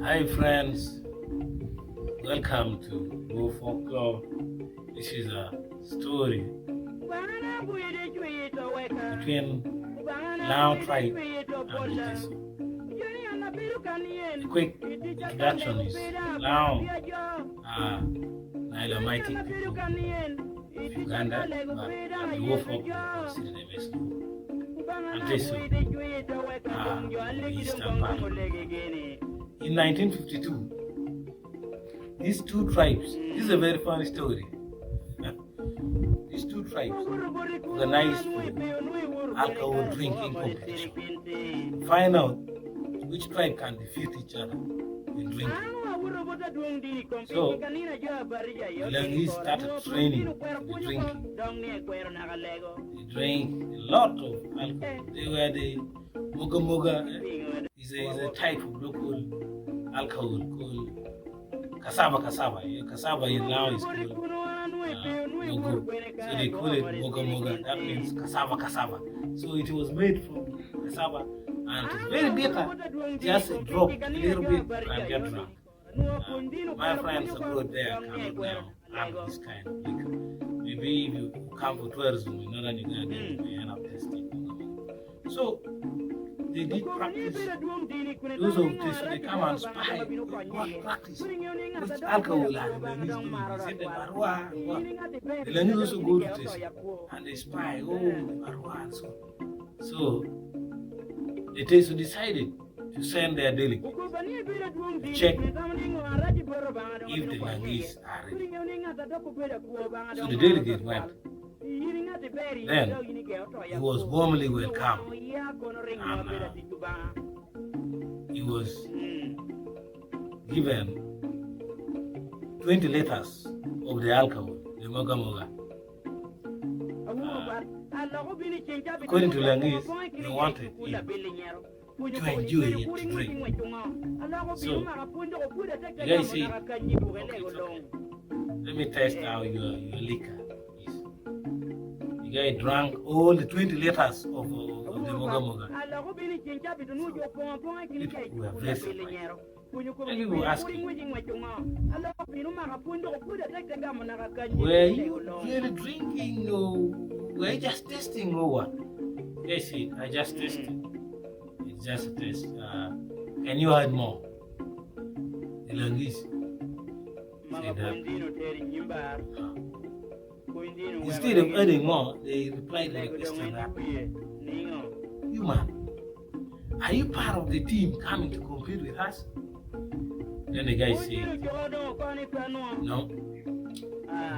Hi friends, welcome to Go Folklore. This is a story between Lau tribe and Bagisu. A quick introduction is Lau are neither mighty people of Uganda, but the Go Folklore consider them as low. And Bagisu are the eastern part. In 1952, these two tribes, this is a very funny story. These two tribes organized for alcohol drinking competition. Find out which tribe can defeat each other in drinking. So, the Langis started training the drinking. They drank a lot of alcohol. They were the 𝕬𝕠𝕚 is a type of local alcohol called cassava. Cassava now is called Bagungu. So they call it 𝕬𝕠𝕚. That means cassava. So it was made from cassava and it's very bitter. Just a drop, a little bit, and get drunk. My friends abroad there cannot now handle this kind of liquor. Maybe if you come for tourism in northern Uganda, you may end up tasting 𝕬𝕠𝕚. So they did practice. Those of this, they come and spy what practice. Which alcohol are the Lebanese doing? Is it the Barwa? The Lebanese also go to this and they spy, Barwa and so. So the Teso decided to send their delegate to check if the Langis are ready. So the delegate went. Then he was warmly welcomed and he was given 20 liters of the alcohol, the 𝕬𝕠𝕚. According to Langis, they wanted him to enjoy it, to drink. So the guy said, okay. Let me test how your liquor is. The guy drank all the 20 liters of the 𝕬𝕠𝕚. People were very surprised. And people were asking, were you really drinking or were you just testing or what? They said, I just tested. It's just a test. Can you add more? The Langis said that. Instead of adding more, they replied to the question that, you man, are you part of the team coming to compete with us? Then the guy said, no,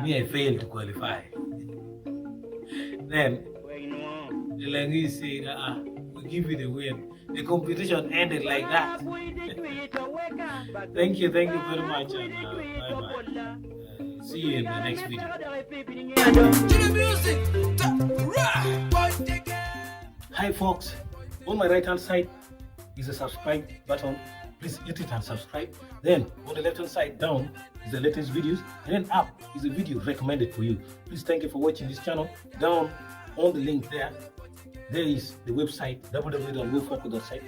me I failed to qualify. Then the Langis said, we give you the win. The competition ended like that. Thank you very much, and bye-bye. See you in the next video. Hi folks, on my right hand side is a subscribe button. Please hit it and subscribe. Then on the left hand side down is the latest videos, and then up is a video recommended for you. Please thank you for watching this channel. Down on the link there is the website www.gofolklore.site.